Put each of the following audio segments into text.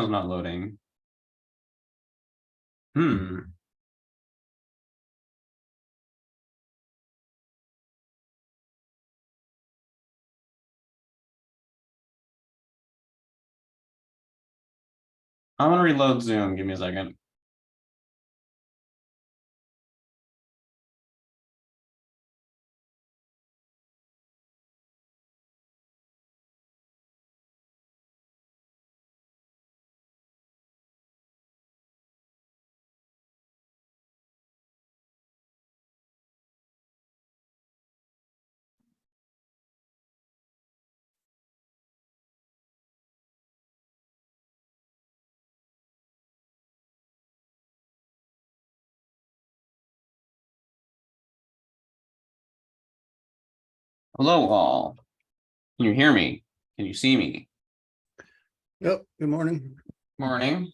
is not loading. I'm gonna reload Zoom. Give me a second. Hello, all. Can you hear me? Can you see me? Yep. Good morning. Morning.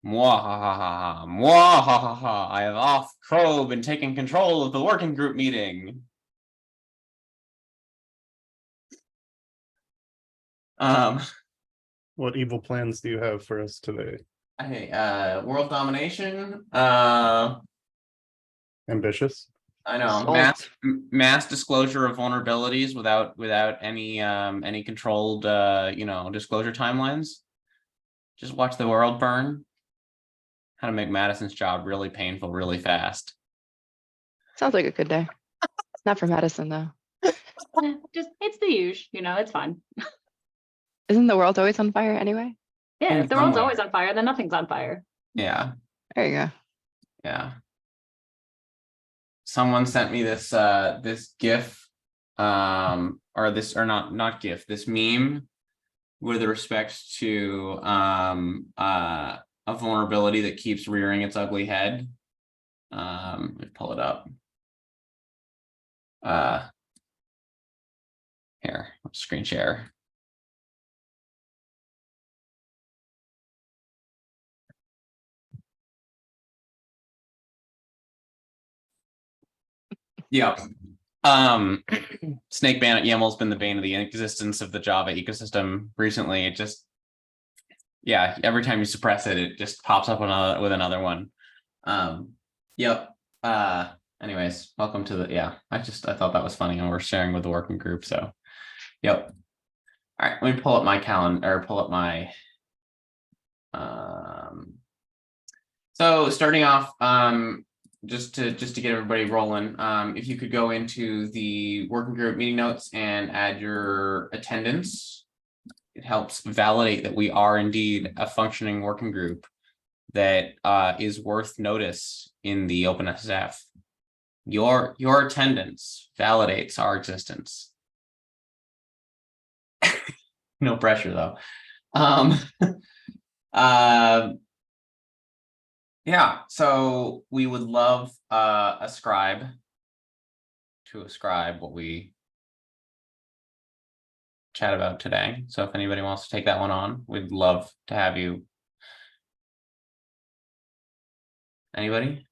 Mwahaha. Mwahaha. I have off probe and taken control of the working group meeting. What evil plans do you have for us today? Hey, world domination. Ambitious. I know. Mass disclosure of vulnerabilities without any controlled disclosure timelines. Just watch the world burn. How to make Madison's job really painful really fast. Sounds like a good day. Not for Madison though. Just it's the usual, it's fine. Isn't the world always on fire anyway? Yeah, if the world's always on fire, then nothing's on fire. Yeah. There you go. Yeah. Someone sent me this this GIF, not GIF, this meme with respect to a vulnerability that keeps rearing its ugly head. Let me pull it up. Here, screen share. Yep. Snake Bandit YAML's been the bane of the existence of the Java ecosystem recently. It just, yeah, every time you suppress it, it just pops up with another one. Yep. Anyways, welcome to the, yeah, I thought that was funny and we're sharing with the working group. So, yep. All right, let me pull up my calendar, or pull up my, so starting off, just to get everybody rolling, if you could go into the working group meeting notes and add your attendance, it helps validate that we are indeed a functioning working group that is worth notice in the OpenSSF. Your attendance validates our existence. No pressure though. Yeah, so we would love a scribe to ascribe what we chat about today. So if anybody wants to take that one on, we'd love to have you. Anybody?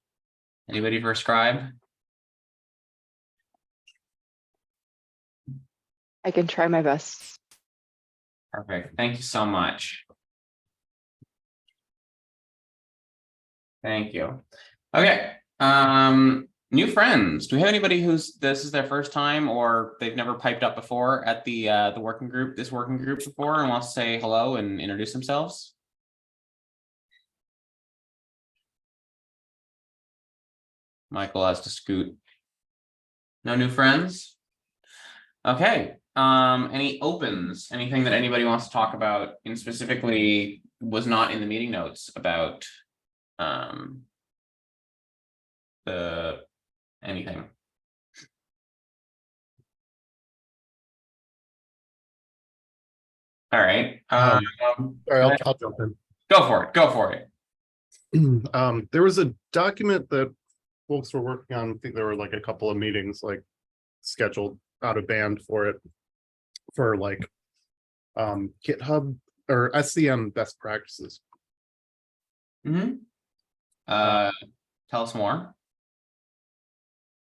Anybody for a scribe? I can try my best. Perfect. Thank you so much. Thank you. Okay. New friends. Do we have anybody this is their first time or they've never piped up before at the working group before and wants to say hello and introduce themselves? Michael has to scoot. No new friends? Okay. Any opens? Anything that anybody wants to talk about and specifically was not in the meeting notes about anything? All right. All right, I'll jump in. Go for it. There was a document that folks were working on. I think there were like a couple of meetings like scheduled out of band for it, for like GitHub or SCM best practices. Mm-hmm. Tell us more.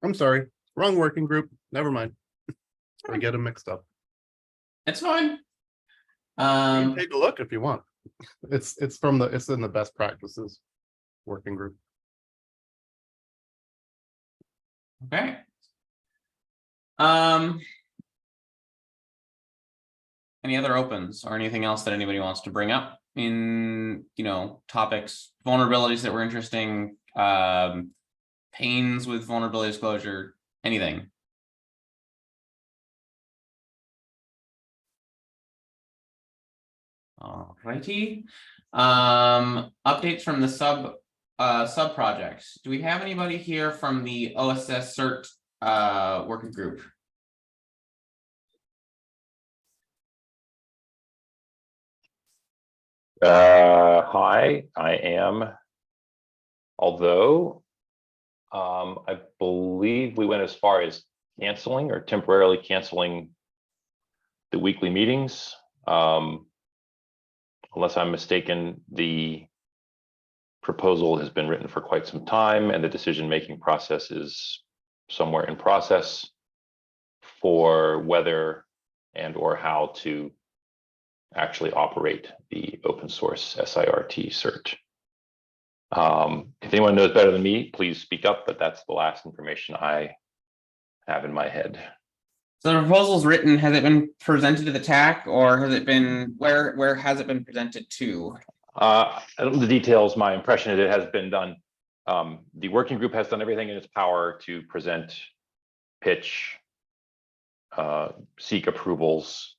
I'm sorry, wrong working group. Never mind. I get them mixed up. It's fine. Um, Take a look if you want. It's in the best practices working group. okay. Um. Any other opens or anything else that anybody wants to bring up in, topics, vulnerabilities that were interesting, pains with vulnerability disclosure, anything? Alrighty. Updates from the sub projects. Do we have anybody here from the OSS CERT working group? Hi, I am. Although, I believe we went as far as canceling or temporarily canceling the weekly meetings. Unless I'm mistaken, the proposal has been written for quite some time and the decision-making process is somewhere in process for whether and or how to actually operate the open source SIRT cert. If anyone knows better than me, please speak up, but that's the last information I have in my head. So the proposal's written, has it been presented to the TAC or has it been, where has it been presented to? I don't know the details. My impression is it has been done. The working group has done everything in its power to present, pitch, seek approvals.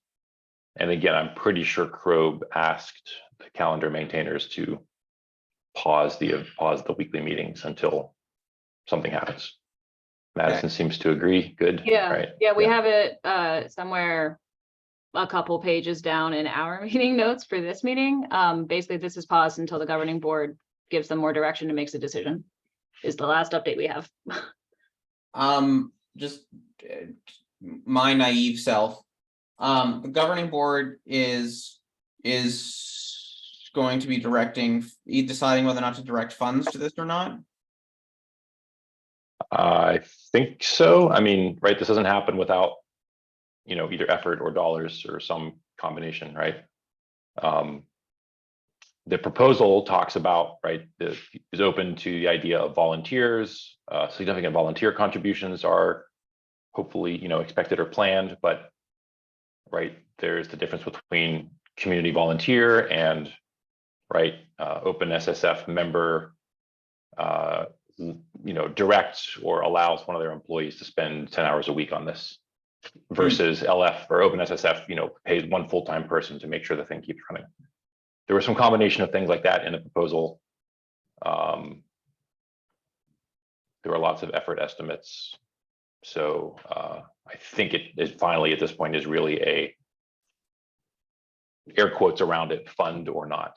And again, I'm pretty sure Crobe asked the calendar maintainers to pause the weekly meetings until something happens. Madison seems to agree. Good. Yeah, Right. yeah, we have it somewhere a couple pages down in our meeting notes for this meeting. Basically, this is paused until the governing board gives them more direction and makes a decision, is the last update we have. Just my naive self. The governing board is going to be deciding whether or not to direct funds to this or not. I think so. I mean, right, this doesn't happen without, either effort or dollars or some combination, right? The proposal talks about, right, is open to the idea of volunteers. Significant volunteer contributions are hopefully, expected or planned, but right, there's the difference between community volunteer and right, OpenSSF member, directs or allows one of their employees to spend 10 hours a week on this versus LF or OpenSSF, pays one full-time person to make sure the thing keeps running. There was some combination of things like that in the proposal. There were lots of effort estimates. So I think it is finally at this point is really a air quotes around it, fund or not,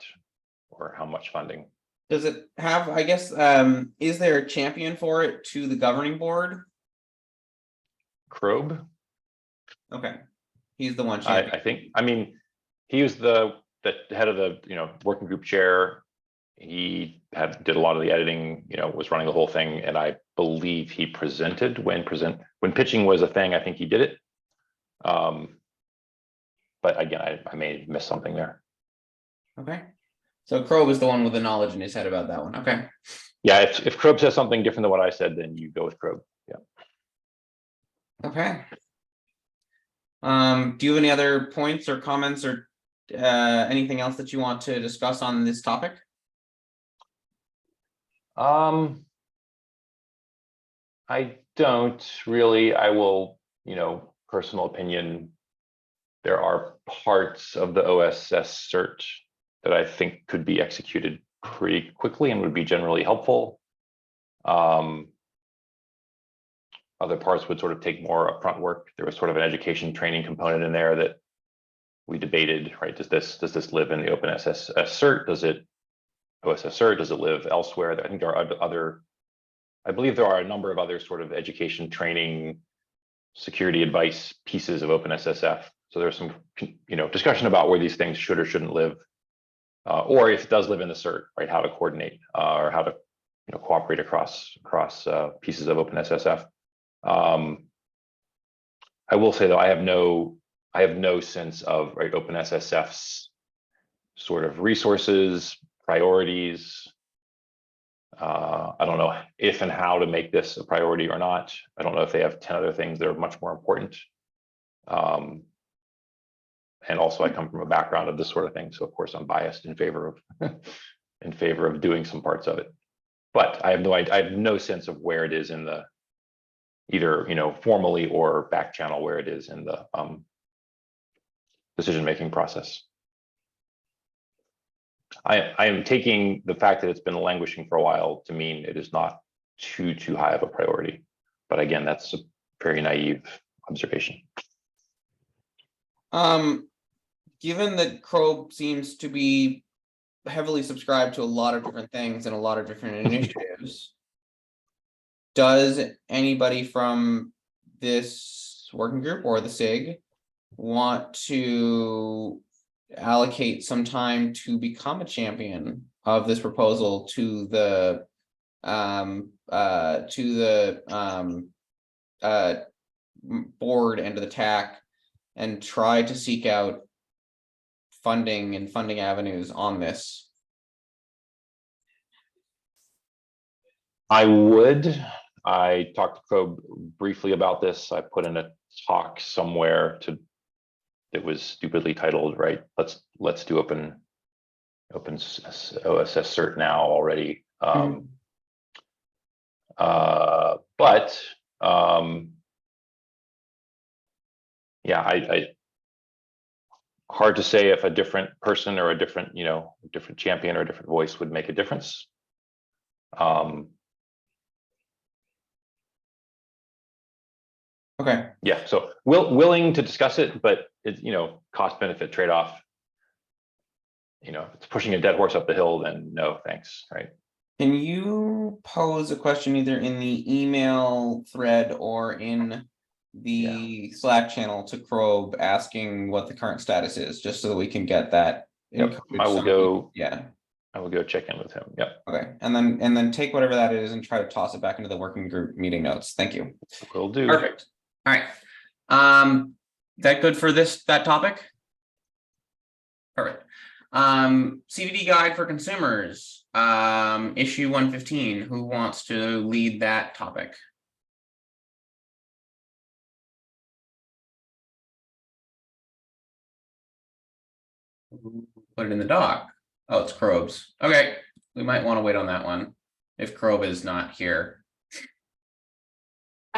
or how much funding. Does it have, I guess, is there a champion for it to the governing board? Crobe? Okay, he's the one I champion. think, I mean, he was the head of the working group chair. He did a lot of the editing, was running the whole thing, and I believe he presented when pitching was a thing. I think he did it. But again, I may have missed something there. Okay, so Crow was the one with the knowledge in his head about that one. Okay. Yeah, if Crobe says something different than what I said, then you go with Crobe. Yeah. Okay. Do you have any other points or comments or anything else that you want to discuss on this topic? I don't really. I will, personal opinion. There are parts of the OSS cert that I think could be executed pretty quickly and would be generally helpful. Other parts would sort of take more upfront work. There was sort of an education training component in there that we debated, right? Does this live in the OpenSSF cert? Does it OSS cert? Does it live elsewhere? I think there are I believe there are a number of other sort of education training, security advice pieces of OpenSSF. So there's some, discussion about where these things should or shouldn't live, or if it does live in the cert, right? How to coordinate or how to, cooperate across pieces of OpenSSF. I will say though, I I have no sense of, right, OpenSSF's sort of resources, priorities. I don't know if and how to make this a priority or not. I don't know if they have 10 other things that are much more important. And also I come from a background of this sort of thing. So of course I'm biased in favor of in favor of doing some parts of it. But I have no sense of where it is in the either, formally or back channel where it is in the decision-making process. I am taking the fact that it's been languishing for a while to mean it is not too high of a priority. But again, that's a very naive observation. Given that Crow seems to be heavily subscribed to a lot of different things and a lot of different initiatives, does anybody from this working group or the SIG want to allocate some time to become a champion of this proposal to the board and to the TAC and try to seek out funding and funding avenues on this? I would. I talked to Crow briefly about this. I put in a talk somewhere that was stupidly titled, right? Let's do open OSS cert now already. But yeah, I hard to say if a different person or a different, different champion or a different voice would make a difference. Okay. Yeah, so willing to discuss it, but it's, cost benefit trade-off. If it's pushing a dead horse up the hill, then no, thanks, right? Can you pose a question either in the email thread or in the Slack channel to Crow asking what the current status is, just so that we can get that? Yep, I will go. Yeah. I will go check in with him. Yep. Okay, and then take whatever that is and try to toss it back into the working group meeting notes. Thank you. Will do. Perfect. All right. That good for that topic? Perfect. CVD guide for consumers, issue 115. Who wants to lead that topic? Put it in the doc. Oh, it's Crow's. Okay, we might want to wait on that one if Crow is not here.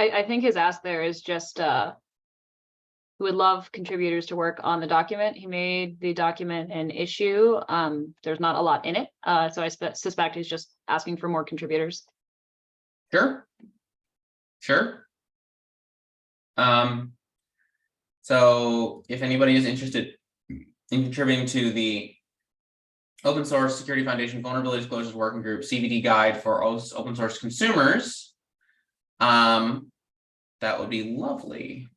I think his ask there is just who would love contributors to work on the document. He made the document an issue. There's not a lot in it. So I suspect he's just asking for more contributors. Sure. So if anybody is interested in contributing to the Open Source Security Foundation Vulnerability Disclosures Working Group CVD guide for open source consumers, that would be lovely.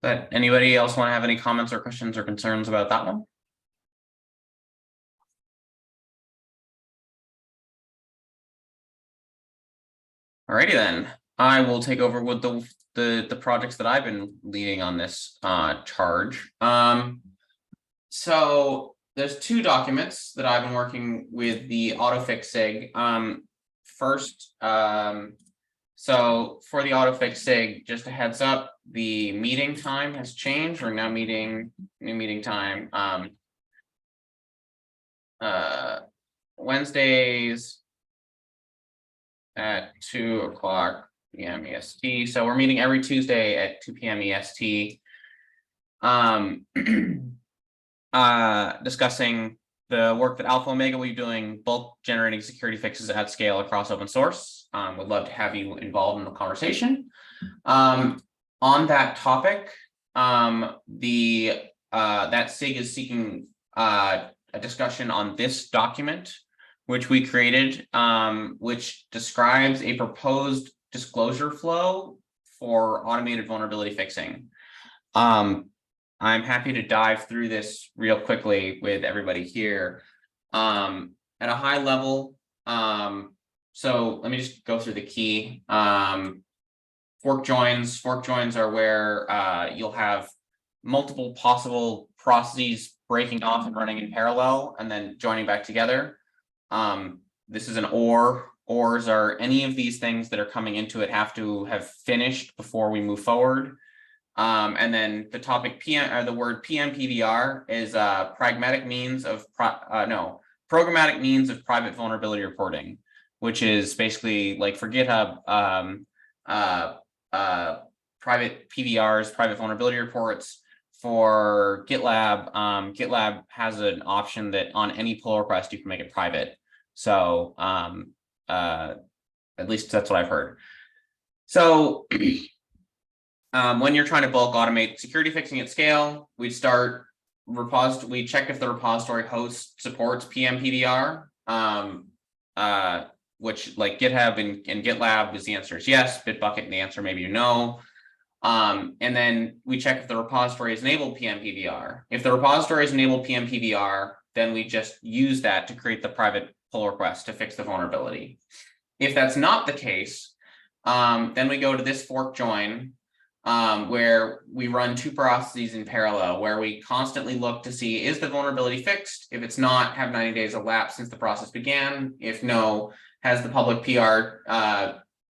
But anybody else want to have any comments or questions or concerns about that one? Alrighty then, I will take over with the projects that I've been leading on this charge. So there's two documents that I've been working with the AutoFix SIG. First, so for the AutoFix SIG, just a heads up, the meeting time has changed. We're now new meeting time. Wednesdays at 2:00 p.m. EST. So we're meeting every Tuesday at 2 p.m. EST. Discussing the work that Alpha Omega will be doing, bulk generating security fixes at scale across open source. Would love to have you involved in the conversation. On that topic, that SIG is seeking a discussion on this document, which we created, which describes a proposed disclosure flow for automated vulnerability fixing. I'm happy to dive through this real quickly with everybody here. At a high level, so let me just go through the key. For fork joins. Fork joins are where you'll have multiple possible processes breaking off and running in parallel and then joining back together. This is an OR. ORs are any of these things that are coming into it have to have finished before we move forward. And then the topic PM or the word PMPVR is programmatic means of private vulnerability reporting, which is basically like for GitHub, private PVRs, private vulnerability reports. For GitLab, GitLab has an option that on any pull request you can make it private. So at least that's what I've heard. So when you're trying to bulk automate security fixing at scale, we check if the repository host supports PMPVR, which like GitHub and GitLab is the answer is yes, Bitbucket and the answer maybe no. And then we check if the repository has enabled PMPVR. If the repository has enabled PMPVR, then we just use that to create the private pull request to fix the vulnerability. If that's not the case, then we go to this fork join, where we run two processes in parallel, where we constantly look to see, is the vulnerability fixed? If it's not, have 90 days elapsed since the process began? If no, has the public PR,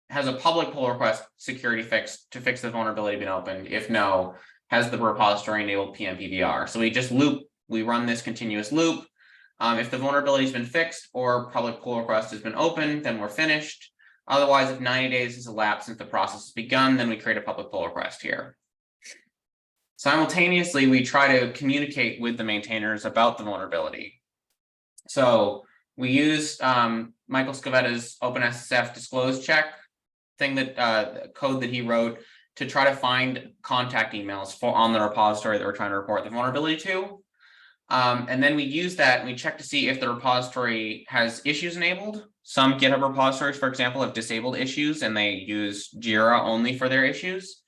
has a public pull request security fix to fix the vulnerability been opened? If no, has the repository enabled PMPVR? So we run this continuous loop. If the vulnerability has been fixed or public pull request has been opened, then we're finished. Otherwise, if 90 days has elapsed since the process has begun, then we create a public pull request here. Simultaneously, we try to communicate with the maintainers about the vulnerability. So we use Michael Scavetta's OpenSSF disclose check thing that code that he wrote to try to find contact emails on the repository that we're trying to report the vulnerability to. And then we use that and we check to see if the repository has issues enabled. Some GitHub repositories, for example, have disabled issues and they use Jira only for their issues.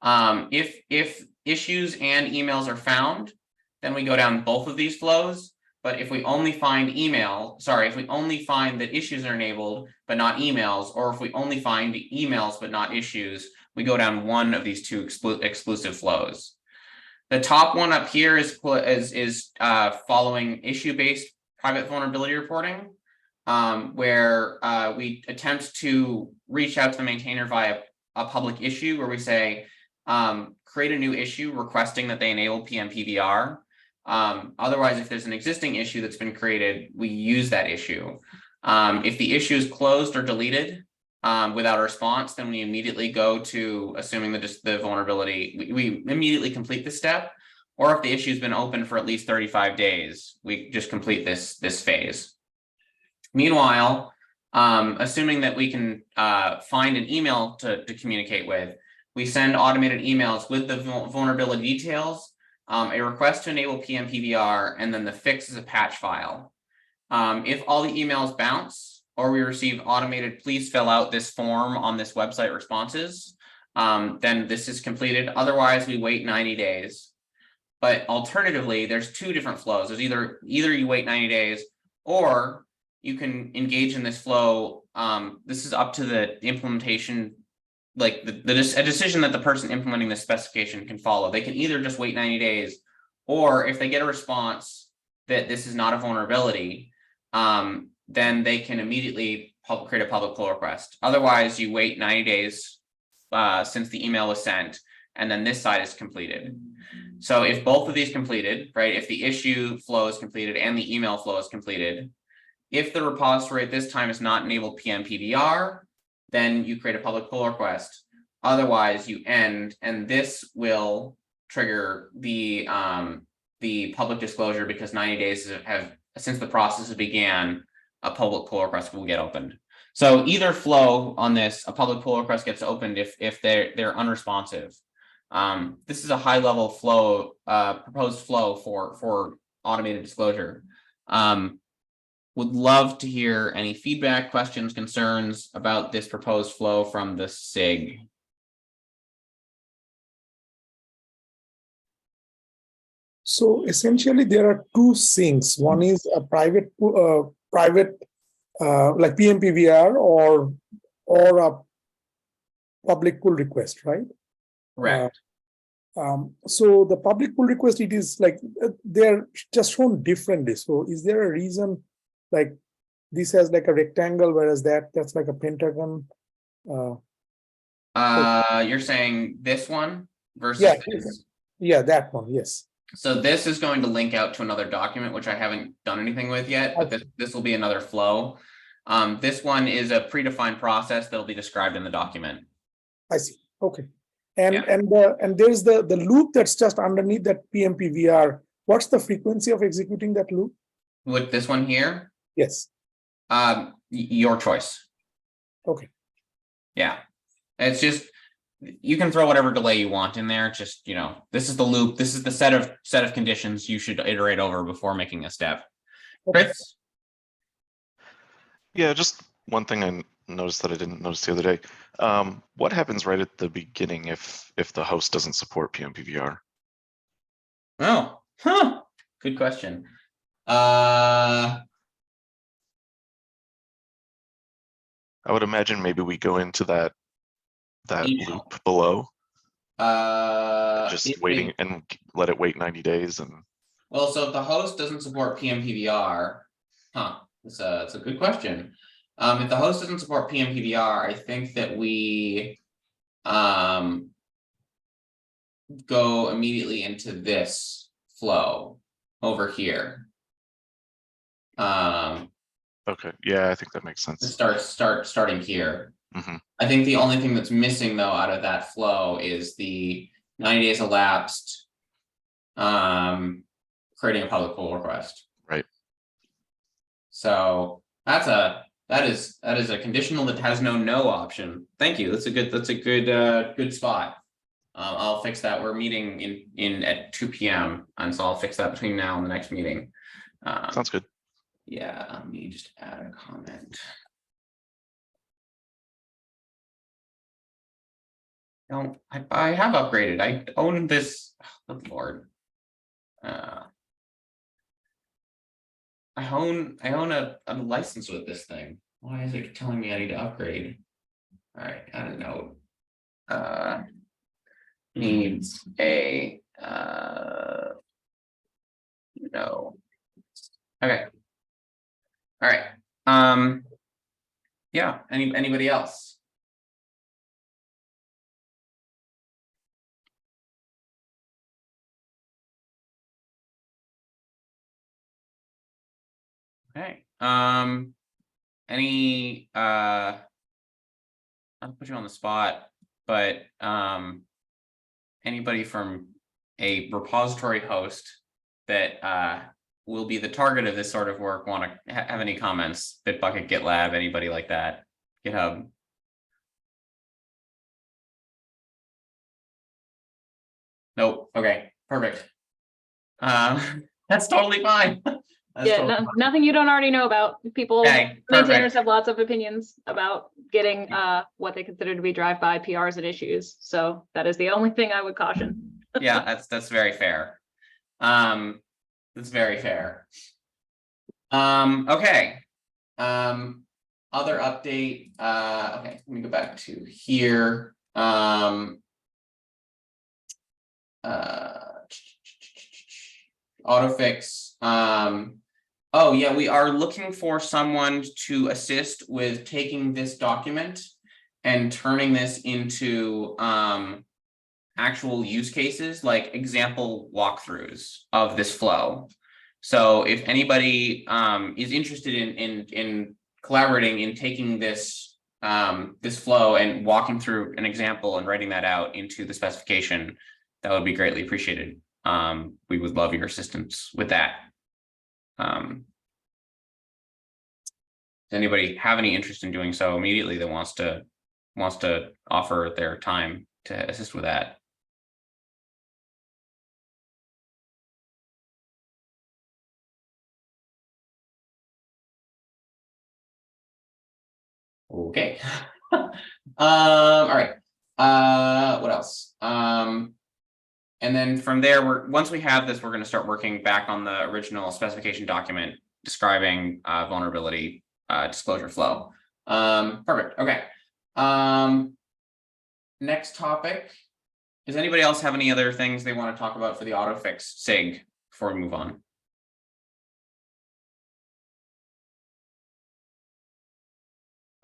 If issues and emails are found, then we go down both of these flows. But if we only find if we only find that issues are enabled, but not emails, or if we only find emails, but not issues, we go down one of these two exclusive flows. The top one up here is following issue-based private vulnerability reporting, where we attempt to reach out to the maintainer via a public issue where we say, create a new issue requesting that they enable PMPVR. Otherwise, if there's an existing issue that's been created, we use that issue. If the issue is closed or deleted without a response, then we immediately go to assuming the vulnerability. We immediately complete the step. Or if the issue has been open for at least 35 days, we just complete this phase. Meanwhile, assuming that we can find an email to communicate with, we send automated emails with the vulnerability details, a request to enable PMPVR, and then the fix is a patch file. If all the emails bounce or we receive automated, please fill out this form on this website responses, then this is completed. Otherwise, we wait 90 days. But alternatively, there's two different flows. There's either you wait 90 days or you can engage in this flow. This is up to the implementation, like a decision that the person implementing the specification can follow. They can either just wait 90 days, or if they get a response that this is not a vulnerability, then they can immediately create a public pull request. Otherwise, you wait 90 days since the email was sent, and then this side is completed. So if both of these completed, right, if the issue flow is completed and the email flow is completed, if the repository at this time is not enabled PMPVR, then you create a public pull request. Otherwise, you end, and this will trigger the public disclosure because 90 days have since the process began, a public pull request will get opened. So either flow on this, a public pull request gets opened if they're unresponsive. This is a high-level flow, proposed flow for automated disclosure. Would love to hear any feedback, questions, concerns about this proposed flow from the SIG. So essentially, there are two things. One is a private like PMPVR or a public pull request, right? Correct. So the public pull request, it is like they're just shown differently. So is there a reason like this has like a rectangle, whereas that's like a pentagon? You're saying this one versus Yeah, this? yeah, that one, yes. So this is going to link out to another document, which I haven't done anything with yet, but this will be another flow. This one is a predefined process that'll be described in the document. I see. Okay. And Yeah. and there's the loop that's just underneath that PMPVR. What's the frequency of executing that loop? With this one here, Yes. your choice. Okay. Yeah, it's just, you can throw whatever delay you want in there. Just, this is the loop. This is the set of conditions you should iterate over before making a step. Okay. Chris? Yeah, just one thing I noticed that I didn't notice the other day. What happens right at the beginning if the host doesn't support PMPVR? Oh, good question. I would imagine maybe we go into that Yeah. loop below, just If waiting and let it wait 90 days and Well, so if the host doesn't support PMPVR, it's a good question. If the host doesn't support PMPVR, I think that we go immediately into this flow over here. okay, yeah, I think that makes sense. Starting here. Mhm. I think the only thing that's missing though out of that flow is the 90 days elapsed. Creating a public pull request. Right. So that is a conditional that has no option. Thank you. That's a good spot. I'll fix that. We're meeting in at 2 p.m. and so I'll fix that between now and the next meeting. Sounds good. Yeah, let me just add a comment. No, I have upgraded. I own this. Oh, good Lord. I own a license with this thing. Why is it telling me I need to upgrade? All right, add a note. Needs a no. Okay. All right. Yeah. Anybody else? Okay. Any I'll put you on the spot, but anybody from a repository host that will be the target of this sort of work want to have any comments? Bitbucket, GitLab, anybody like that? GitHub? Nope. Okay, perfect. That's totally fine. That's Yeah, totally fine. nothing you don't already know about. People, Okay, maintainers perfect. have lots of opinions about getting what they consider to be drive-by PRs and issues. So that is the only thing I would caution. Yeah, that's very fair. That's very fair. Okay. Other update. Okay, let me go back to here. Autofix. Oh yeah, we are looking for someone to assist with taking this document and turning this into actual use cases, like example walkthroughs of this flow. So if anybody is interested in collaborating in taking this this flow and walking through an example and writing that out into the specification, that would be greatly appreciated. We would love your assistance with that. Does anybody have any interest in doing so immediately that wants to offer their time to assist with that? Okay. All right. What else? And then from there, once we have this, we're going to start working back on the original specification document describing vulnerability disclosure flow. Perfect. Okay. next topic. Does anybody else have any other things they want to talk about for the AutoFix SIG before we move on?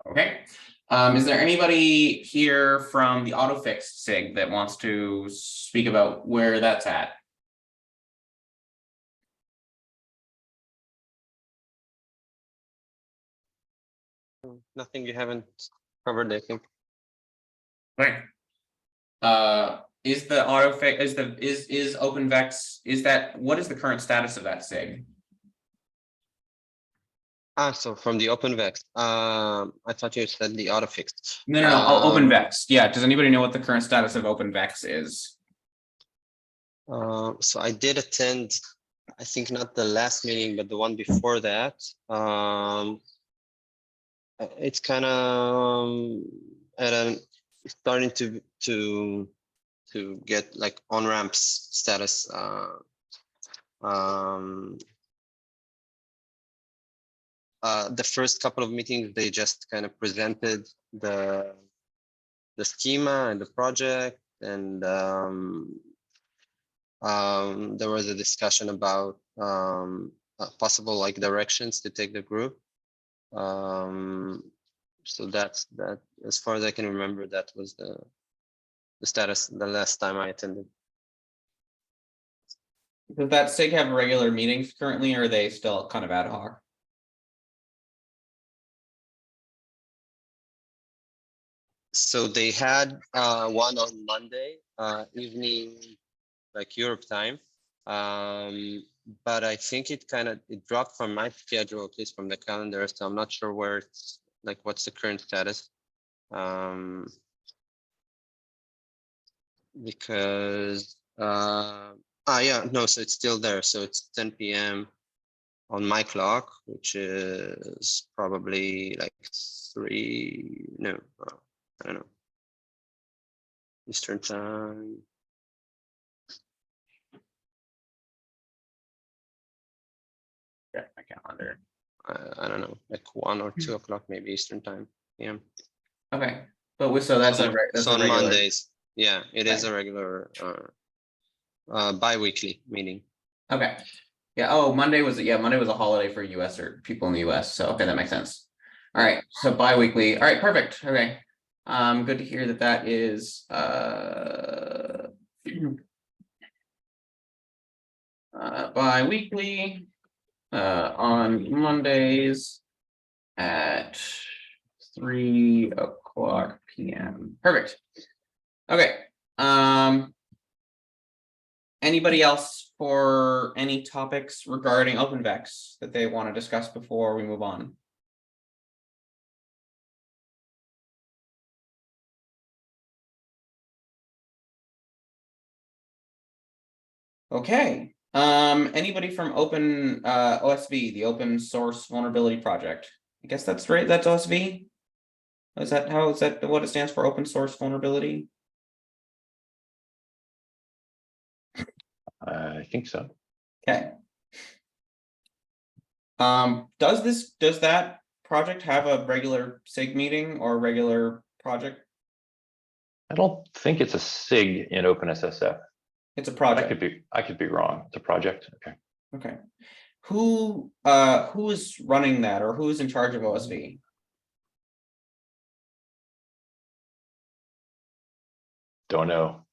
Okay. Is there anybody here from the AutoFix SIG that wants to speak about where that's at? Nothing you haven't covered, I think. Right. Is the AutoFix, is OpenVex, what is the current status of that SIG? So from the OpenVex, I thought you said the AutoFix. No, OpenVex. Yeah, does anybody know what the current status of OpenVex is? So I did attend, I think not the last meeting, but the one before that. It's kind of starting to get like on-ramps status. The first couple of meetings, they just kind of presented the schema and the project, and there was a discussion about possible like directions to take the group. So that's that. As far as I can remember, that was the status the last time I attended. Does that SIG have regular meetings currently, or are they still kind of ad hoc? So they had one on Monday evening, like Europe time. But I think it dropped from my schedule, at least from the calendar. So I'm not sure where it's like, what's the current status? Because yeah, no, so it's still there. So it's 10 p.m. on my clock, which is probably like 3, no, I don't know, Eastern time. Yeah, my calendar. I don't know, like 1 or 2 o'clock, maybe Eastern time. Yeah. Okay, but so that's So, that's so a on regular. Mondays. Yeah, it is Okay. a regular bi-weekly meeting. Okay. Yeah. Oh, Monday was a holiday for US or people in the US. So okay, that makes sense. All right. So bi-weekly. All right, perfect. Okay. Good to hear that that is bi-weekly on Mondays at 3:00 p.m. Perfect. Okay. Anybody else for any topics regarding OpenVex that they want to discuss before we move on? Okay. Anybody from Open OSV, the Open Source Vulnerability Project? I guess that's right. That's OSV. Is that what it stands for? Open Source Vulnerability? I think so. Okay. Does that project have a regular SIG meeting or a regular project? I don't think it's a SIG in OpenSSF. It's a I project. could be wrong. It's a project. Okay. Okay. Who is running that, or who is in charge of OSV? Don't know.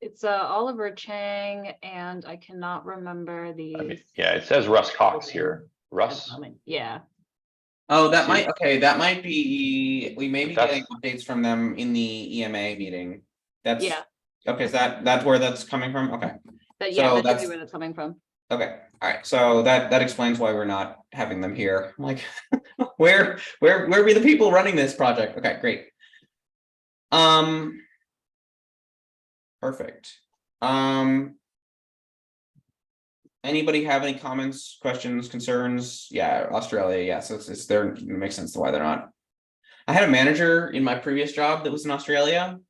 It's Oliver Chang, and I cannot remember the. I mean, yeah, it says Russ Cox here. Russ. Yeah. Oh, that might- that might be, we may be But getting updates from them in the EMA meeting. That's, Yeah. okay, is that's where that's coming from? Okay, That, So yeah, that should that's- be where that's coming from. okay, all right, so that explains why we're not having them here. I'm like, where be the people running this project? Okay, great. Perfect. Anybody have any comments, questions, concerns? Yeah, Australia, yes, it's there, it makes sense to why they're not. I had a manager in my previous job that was in Australia.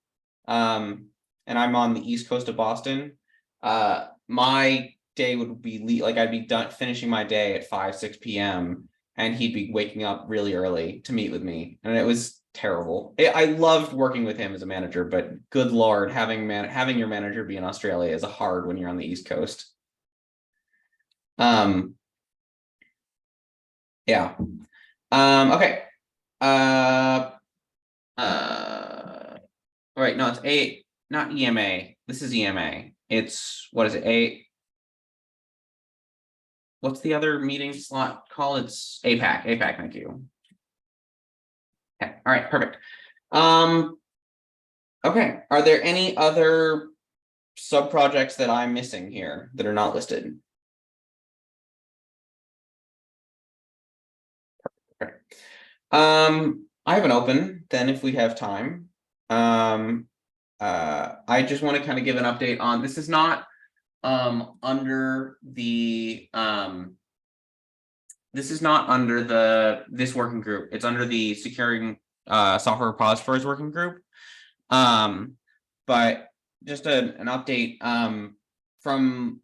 And I'm on the east coast of Boston. My day would be like I'd be done finishing my day at 5-6 p.m. and he'd be waking up really early to meet with me. And it was terrible. I loved working with him as a manager, but good Lord, having your manager be in Australia is a hard when you're on the East Coast. Yeah. Okay. All right, no, it's not EMA. This is EMA. It's, what is it? What's the other meeting slot called? It's APAC. APAC, thank you. Okay, all right, perfect. Okay, are there any other sub-projects that I'm missing here that are not listed? Okay. I have an open, then if we have time. I just want to kind of give an update on, this is not under the this working group. It's under the securing software repositories working group. But just an update from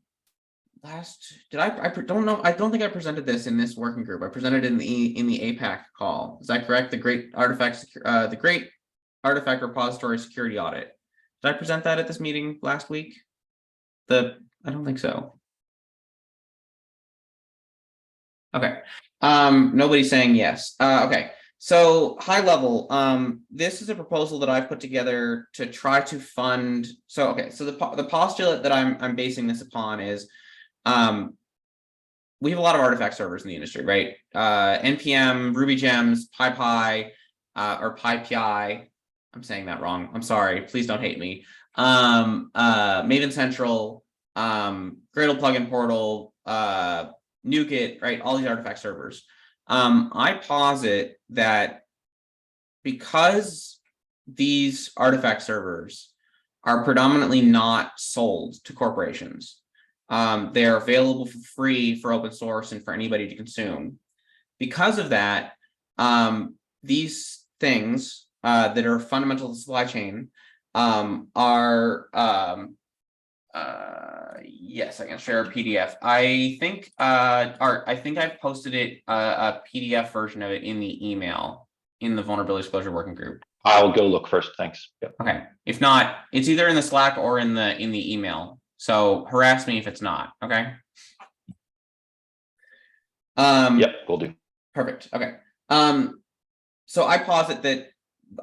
last, I don't know, I don't think I presented this in this working group. I presented it in the APAC call. Is that correct? The Great Artifact Repository Security Audit. Did I present that at this meeting last week? I don't think so. Okay. Nobody's saying yes. Okay. So high level, this is a proposal that I've put together to try to fund. So, okay. So the postulate that I'm basing this upon is, we have a lot of artifact servers in the industry, right? NPM, Ruby Gems, PyPy, or PyPI. I'm saying that wrong. I'm sorry. Please don't hate me. Maven Central, Gradle Plugin Portal, NuGet, right? All these artifact servers. I posit that because these artifact servers are predominantly not sold to corporations, they are available for free for open source and for anybody to consume. Because of that, these things that are fundamental to the supply chain are yes, I can share a PDF. I think Art, I think I've posted it a PDF version of it in the email in the vulnerability disclosure working group. I'll go look first. Thanks. Yep. Okay. If not, it's either in the Slack or in the email. So harass me if it's not. Okay. Yep, we'll do. Perfect. Okay. So I posit that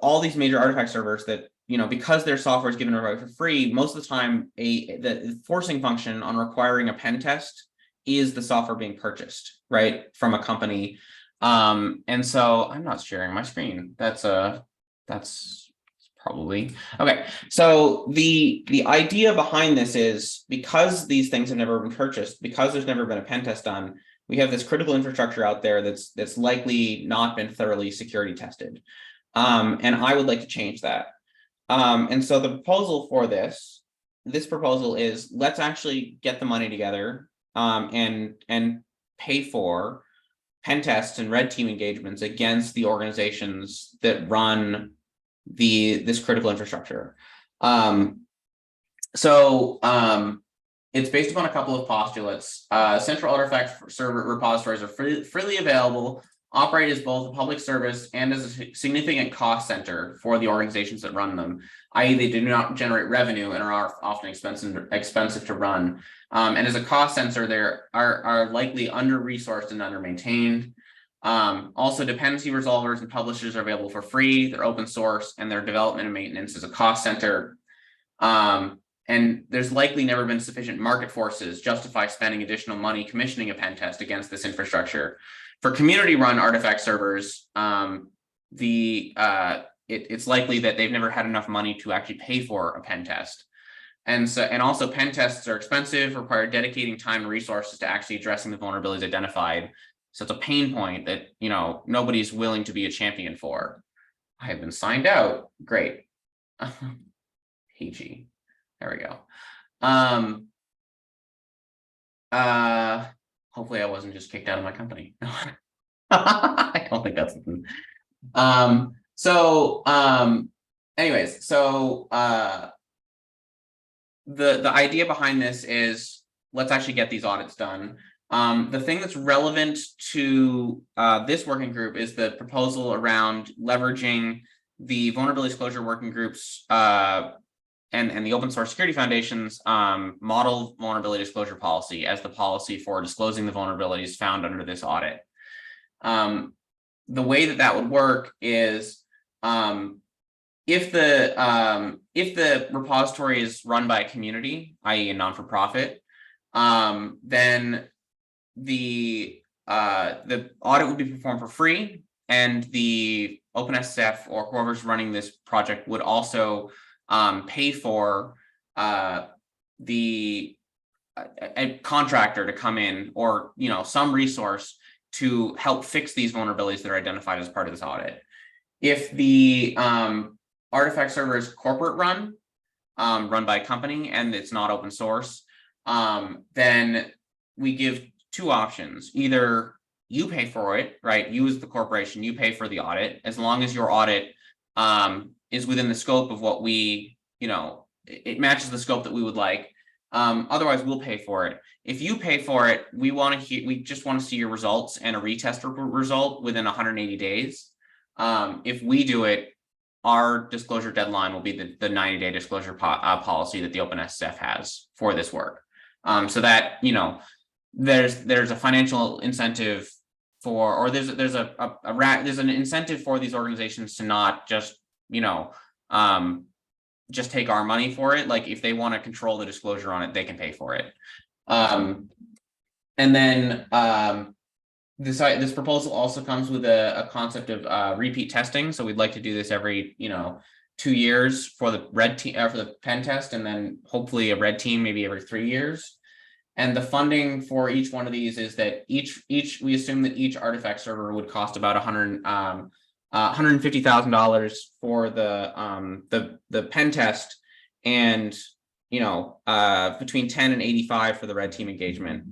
all these major artifact servers that, you know, because their software is given away for free, most of the time the forcing function on requiring a pen test is the software being purchased, right, from a company. And so I'm not sharing my screen. That's probably okay. So the idea behind this is, because these things have never been purchased, because there's never been a pen test done, we have this critical infrastructure out there that's likely not been thoroughly security tested. And I would like to change that. And so the proposal for this proposal is, let's actually get the money together and pay for pen tests and red team engagements against the organizations that run this critical infrastructure. It's based upon a couple of postulates. Central artifact server repositories are freely available, operate as both a public service and as a significant cost center for the organizations that run them, i.e. they do not generate revenue and are often expensive to run. And as a cost center, they are likely under-resourced and under-maintained. Also, dependency resolvers and publishers are available for free. They're open source, and their development and maintenance is a cost center. And there's likely never been sufficient market forces justify spending additional money commissioning a pen test against this infrastructure. For community-run artifact servers, it's likely that they've never had enough money to actually pay for a pen test. And also pen tests are expensive, require dedicating time and resources to actually addressing the vulnerabilities identified. So it's a pain point that, you know, nobody's willing to be a champion for. I have been signed out. Great. PG. There we go. Hopefully I wasn't just kicked out of my company. I don't think that's something. Anyways, so the idea behind this is, let's actually get these audits done. The thing that's relevant to this working group is the proposal around leveraging the vulnerability disclosure working groups and the open source security foundations model vulnerability disclosure policy as the policy for disclosing the vulnerabilities found under this audit. The way that would work is if the repository is run by a community, i.e. a non-for-profit, then the audit would be performed for free, and the OpenSSF or whoever's running this project would also pay for a contractor to come in, or some resource to help fix these vulnerabilities that are identified as part of this audit. If the artifact server is corporate run by a company, and it's not open source, then we give two options. Either you pay for it, right? You as the corporation, you pay for the audit, as long as your audit is within the scope of what we, it matches the scope that we would like. Otherwise, we'll pay for it. If you pay for it, we just want to see your results and a retest result within 180 days. If we do it, our disclosure deadline will be the 90-day disclosure policy that the OpenSSF has for this work. So that, there's a financial incentive for, or there's an incentive for these organizations to not just, just take our money for it. Like, if they want to control the disclosure on it, they can pay for it. And then this proposal also comes with a concept of repeat testing. So we'd like to do this every 2 years for the red team, for the pen test, and then hopefully a red team maybe every 3 years. And the funding for each one of these is that we assume that each artifact server would cost about $150,000 for the pen test, and between 10 and 85 for the red team engagement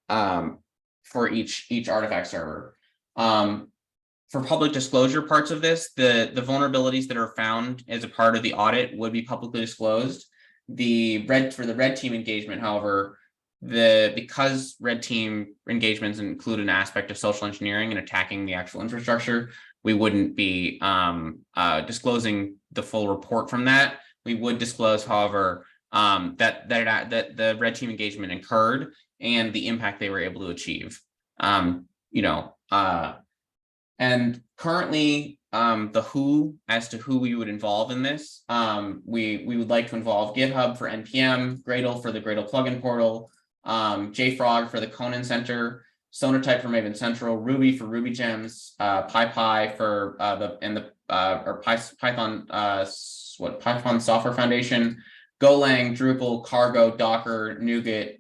for each artifact server. For public disclosure parts of this, the vulnerabilities that are found as a part of the audit would be publicly disclosed. For the red team engagement, however, because red team engagements include an aspect of social engineering and attacking the actual infrastructure, we wouldn't be disclosing the full report from that. We would disclose, however, that the red team engagement incurred and the impact they were able to achieve. And currently, the who, as to who we would involve in this, we would like to involve GitHub for NPM, Gradle for the Gradle plugin portal, JFrog for the Conan Center, Sonatype for Maven Central, Ruby for Ruby Gems, PyPy for Python Software Foundation, Golang, Drupal, Cargo, Docker, NuGet.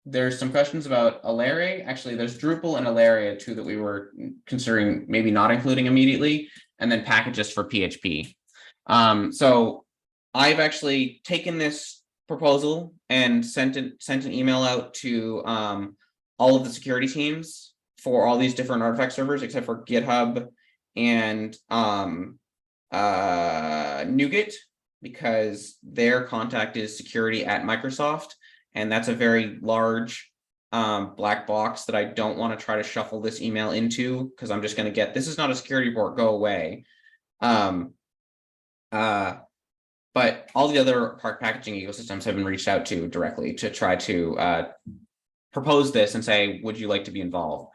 There's some questions about Alere. Actually, there's Drupal and Alere too that we were considering maybe not including immediately, and then packages for PHP. So I've actually taken this proposal and sent an email out to all of the security teams for all these different artifact servers, except for GitHub and NuGet, because their contact is security@Microsoft. And that's a very large black box that I don't want to try to shuffle this email into, because I'm just going to get, this is not a security report, go away. But all the other park packaging ecosystems have been reached out to directly to try to propose this and say, would you like to be involved?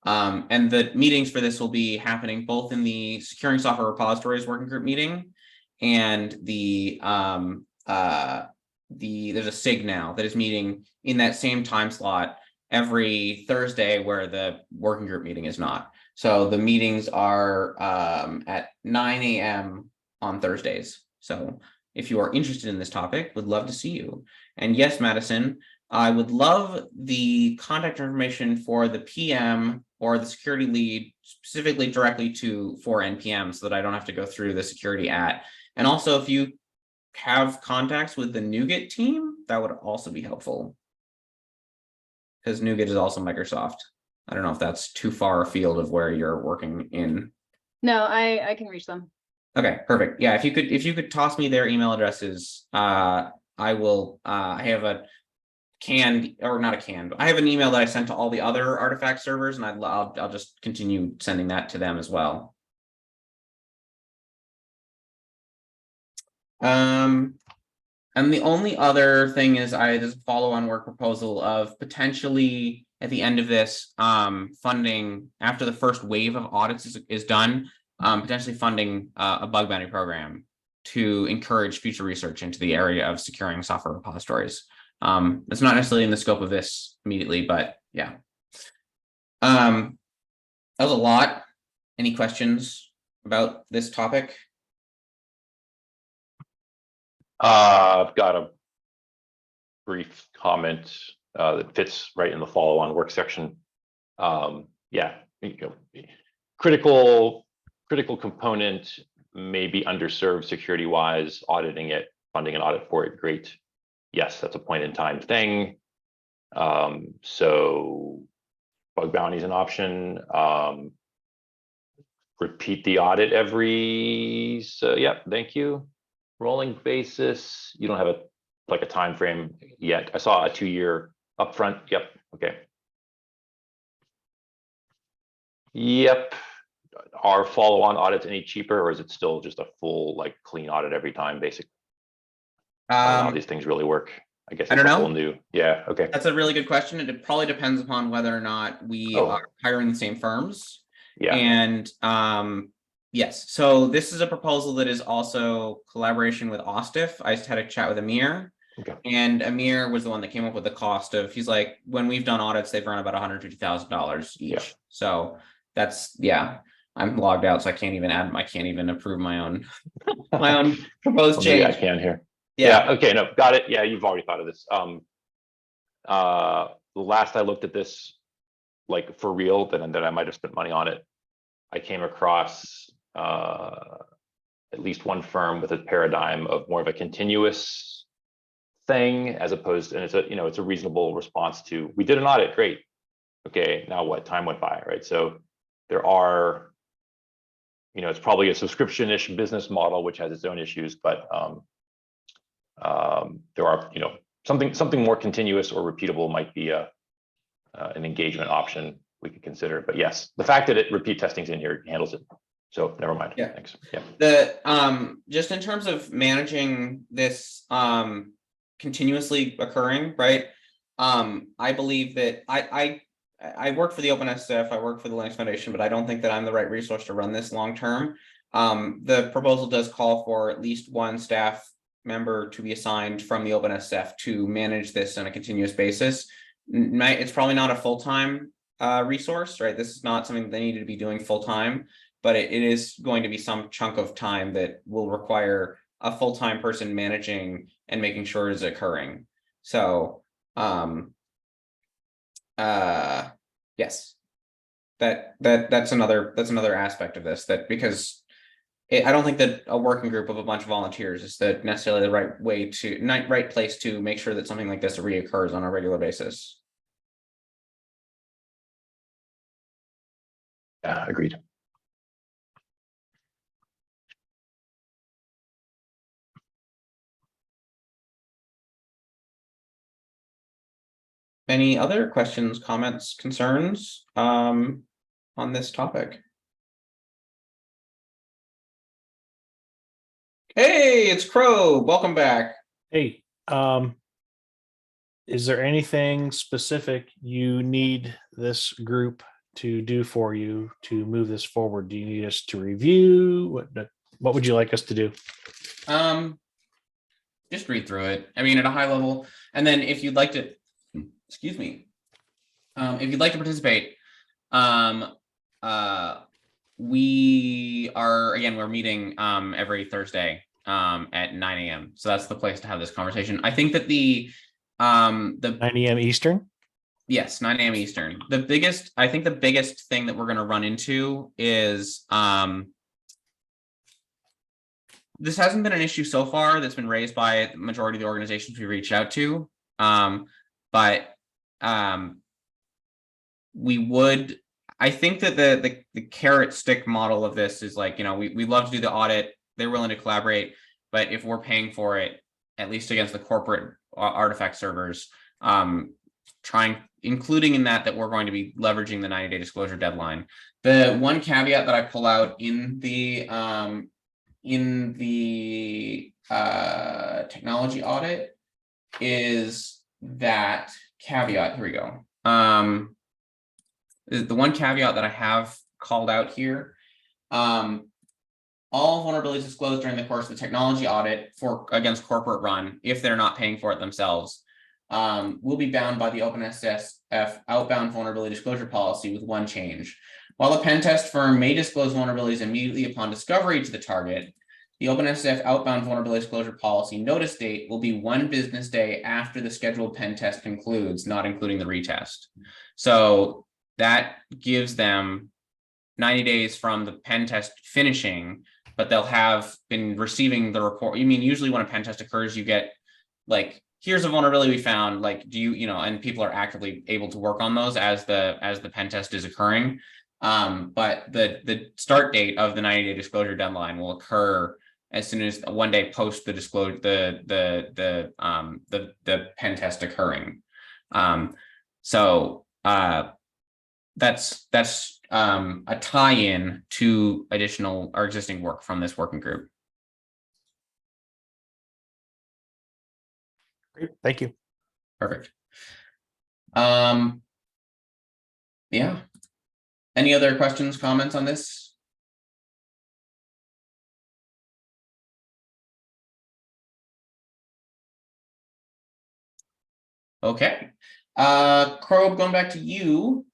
And the meetings for this will be happening both in the Securing Software Repositories Working Group meeting and there's a SIG now that is meeting in that same time slot every Thursday, where the working group meeting is not. So the meetings are at 9 a.m. on Thursdays. So if you are interested in this topic, would love to see you. And yes, Madison, I would love the contact information for the PM or the security lead, specifically directly for NPM, so that I don't have to go through the security @ And also, if you have contacts with the NuGet team, that would also be helpful, because NuGet is also Microsoft. I don't know if that's too far afield of where you're working in. No, I can reach them. Okay, perfect. Yeah, if you could toss me their email addresses, I will. I have a canned, or not a canned, but I have an email that I sent to all the other artifact servers, and I'll just continue sending that to them as well. And the only other thing is there's a follow-on work proposal of potentially at the end of this, funding after the first wave of audits is done, potentially funding a bug bounty program to encourage future research into the area of securing software repositories. It's not necessarily in the scope of this immediately, but yeah. That was a lot. Any questions about this topic? I've got a brief comment that fits right in the follow-on work section. Yeah, critical component may be underserved security-wise. Auditing it, funding an audit for it, great. Yes, that's a point in time thing. So bug bounty is an option. Repeat the audit every. So yep, thank you. Rolling basis. You don't have a time frame yet. I saw a 2-year upfront. Yep. Okay. Yep. Are follow-on audits any cheaper, or is it still just a full clean audit every time, basically? I don't know how these things really work. I guess I don't it's a know. whole new. Yeah. Okay. That's a really good question. It probably depends upon whether or not we are hiring the same firms. Yeah. And yes, so this is a proposal that is also collaboration with OSTIF. I just had a chat with Amir. Okay. And Amir was the one that came up with the cost of, he's like, when we've done audits, they've run about $150,000 each. Yeah. So that's, yeah, I'm logged out, so I can't even approve my own proposed change. Yeah, I can here. Yeah. Yeah. Okay. No, got it. Yeah, you've already thought of this. The last I looked at this, for real, then I might have spent money on it. I came across at least one firm with a paradigm of more of a continuous thing, as opposed, and it's a reasonable response to, we did an audit, great. Okay, now what? Time went by, right? So there are, it's probably a subscription-ish business model which has its own issues, but there are, something more continuous or repeatable might be an engagement option we could consider. But yes, the fact that repeat testing's in here handles it. So never mind. Yeah. Thanks. Yeah. The just in terms of managing this continuously occurring, right? I believe that I work for the OpenSSF, I work for the Linux Foundation, but I don't think that I'm the right resource to run this long term. The proposal does call for at least one staff member to be assigned from the OpenSSF to manage this on a continuous basis. It's probably not a full-time resource, right? This is not something they need to be doing full-time, but it is going to be some chunk of time that will require a full-time person managing and making sure is occurring. So yes, that's another aspect of this, that because I don't think that a working group of a bunch of volunteers is necessarily the right place to make sure that something like this reoccurs on a regular basis. Yeah, agreed. Any other questions, comments, concerns on this topic? Hey, it's Crow. Welcome back. Hey, is there anything specific you need this group to do for you to move this forward? Do you need us to review? What would you like us to do? Just read through it. I mean, at a high level, and then if you'd like to, excuse me, if you'd like to participate, we're meeting every Thursday at 9 a.m. So that's the place to have this conversation. I think that the 9 a.m. Eastern? Yes, 9 a.m. Eastern. I think the biggest thing that we're going to run into is this hasn't been an issue so far that's been raised by the majority of the organizations we reached out to. But I think that the carrot stick model of this is we love to do the audit, they're willing to collaborate, but if we're paying for it, at least against the corporate artifact servers, including in that we're going to be leveraging the 90-day disclosure deadline. The one caveat that I pull out in the in the technology audit is that caveat. Here we go. The one caveat that I have called out here. All vulnerabilities disclosed during the course of the technology audit against corporate run, if they're not paying for it themselves, will be bound by the OpenSSF outbound vulnerability disclosure policy with one change. While the pen test firm may disclose vulnerabilities immediately upon discovery to the target, the OpenSSF outbound vulnerability disclosure policy notice date will be 1 business day after the scheduled pen test concludes, not including the retest. So that gives them 90 days from the pen test finishing, but they'll have been receiving the report. You mean usually when a pen test occurs, you get like, here's a vulnerability we found, like, and people are actively able to work on those as the pen test is occurring. But the start date of the 90-day disclosure deadline will occur as soon as 1 day post the disclosure, the pen test occurring. That's a tie-in to additional or existing work from this working group. Great, thank you. Perfect. Yeah. Any other questions, comments on this? Okay. Crow, going back to you.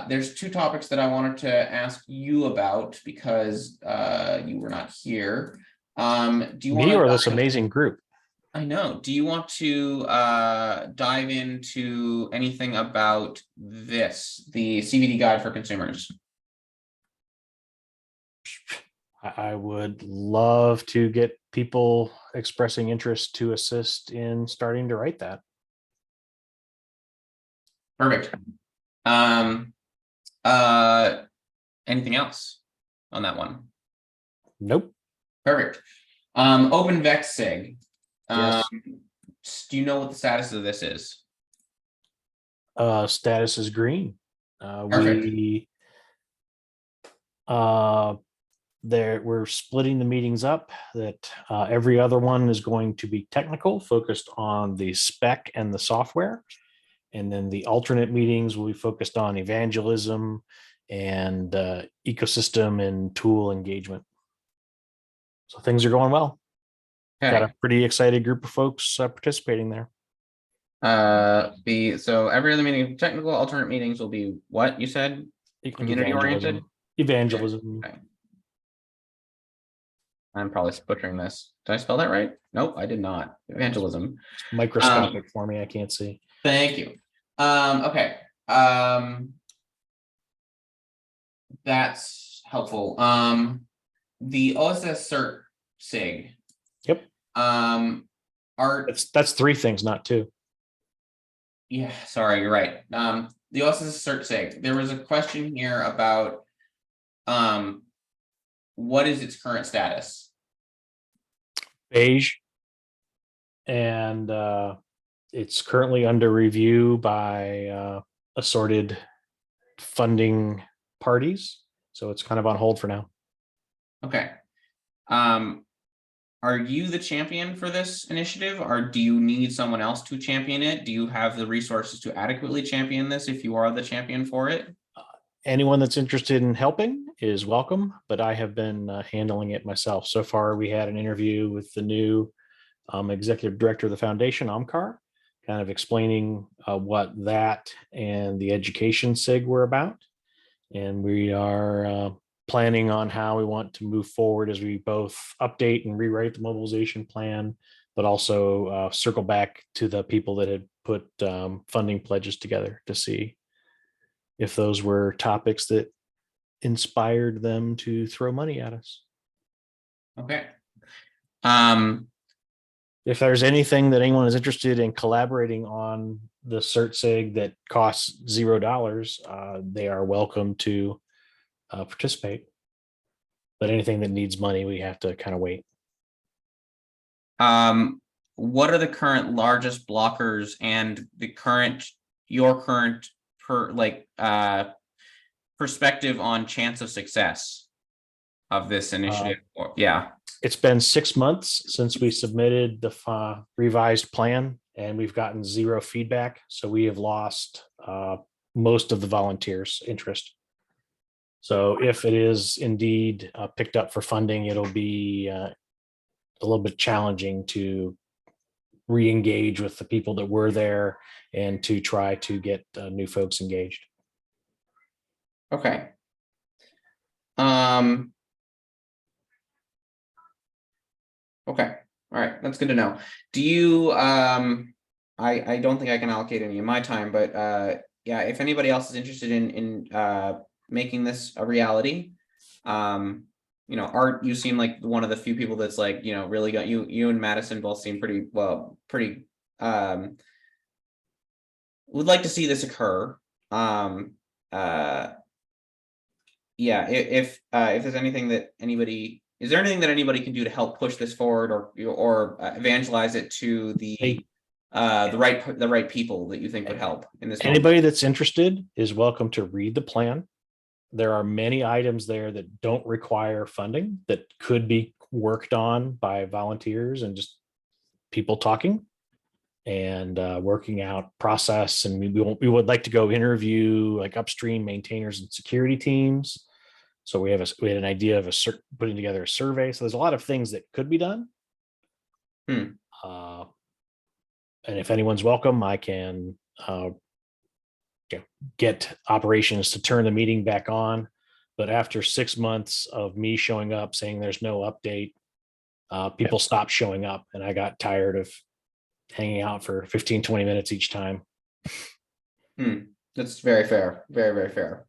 There's 2 topics that I wanted to ask you about because you were not here. Do you want Me to or this amazing group? I know. Do you want to dive into anything about this, the CVD guide for consumers? I would love to get people expressing interest to assist in starting to write that. Perfect. Anything else on that one? Nope. Perfect. OpenVexSig. Yes. Do you know what the status of this is? Status is green. Perfect. We're splitting the meetings up, that every other one is going to be technical, focused on the spec and the software. And then the alternate meetings will be focused on evangelism and ecosystem and tool engagement. So things are going well. Got Okay. a pretty excited group of folks participating there. So every other meeting, technical alternate meetings will be what you said? Community oriented? Evangelism. Okay. I'm probably butchering this. Did I spell that right? Nope, I did not. Evangelism. It's microscopic for me. I can't see. Thank you. Okay. That's helpful. The OSS cert SIG. Yep. That's 3 things, not 2. Yeah, sorry, you're right. The OSS cert SIG. There was a question here about what is its current status? Beige. And it's currently under review by assorted funding parties. So it's kind of on hold for now. Okay. Are you the champion for this initiative, or do you need someone else to champion it? Do you have the resources to adequately champion this if you are the champion for it? Anyone that's interested in helping is welcome, but I have been handling it myself. So far, we had an interview with the new executive director of the foundation, Omkar, kind of explaining what that and the education SIG were about. And we are planning on how we want to move forward as we both update and rewrite the mobilization plan, but also circle back to the people that had put funding pledges together to see if those were topics that inspired them to throw money at us. Okay. If there's anything that anyone is interested in collaborating on the cert SIG that costs $0, they are welcome to participate. But anything that needs money, we have to kind of wait. What are the current largest blockers and your current perspective on chance of success of this initiative? Yeah, It's been 6 months since we submitted the revised plan, and we've gotten zero feedback. So we have lost most of the volunteers' interest. So if it is indeed picked up for funding, it'll be a little bit challenging to re-engage with the people that were there and to try to get new folks engaged. okay. Okay, all right, that's good to know. Do you, I don't think I can allocate any of my time, but yeah, if anybody else is interested in making this a reality, you know, Art, you seem like one of the few people that's like, you know, really got you and Madison both seem pretty would like to see this occur. Yeah, if there's anything that anybody, is there anything that anybody can do to help push this forward or evangelize it to the Hey. the right people that you think would help in this moment? Anybody that's interested is welcome to read the plan. There are many items there that don't require funding that could be worked on by volunteers and just people talking and working out process. And we would like to go interview like upstream maintainers and security teams. So we had an idea of putting together a survey. So there's a lot of things that could be done. And if anyone's welcome, I can get operations to turn the meeting back on. But after 6 months of me showing up saying there's no update, people stopped showing up, and I got tired of hanging out for 15-20 minutes each time. That's very fair, very fair.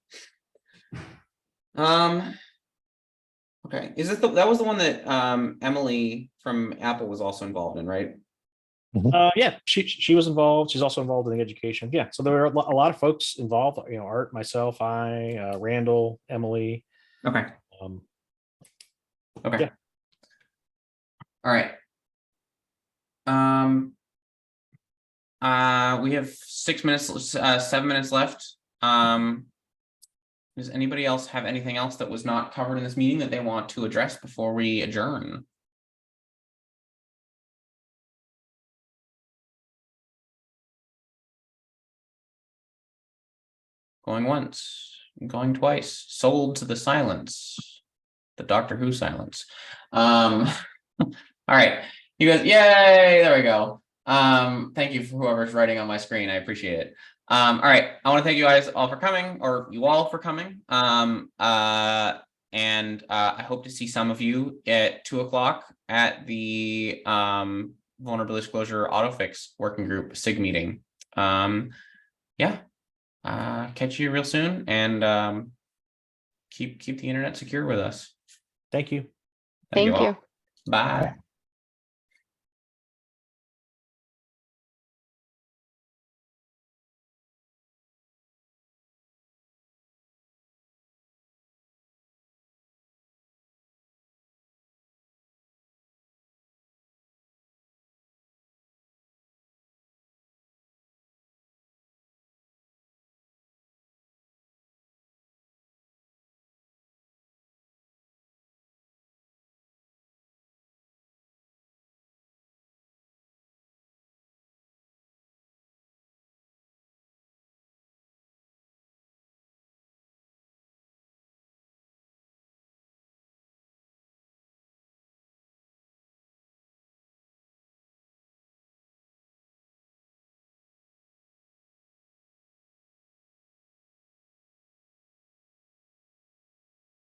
Okay, is this that was the one that Emily from Apple was also involved in, right? Yeah, she was involved. She's also involved in the education. Yeah, so there were a lot of folks involved. You know, Art, myself, Randall, Emily. Okay. Okay. Yeah. All right. We have 6 minutes, 7 minutes left. Does anybody else have anything else that was not covered in this meeting that they want to address before we adjourn? Going once, going twice, sold to the silence, the Doctor Who silence. All right, you guys, yay, there we go. Thank you for whoever's writing on my screen, I appreciate it. All right, I want to thank you guys all for coming, or you all for coming. And I hope to see some of you at 2 o'clock at the Vulnerability Disclosure Autofix Working Group SIG meeting. Yeah. Catch you real soon, and keep the internet secure with us. Thank you. Thank all. you. Bye.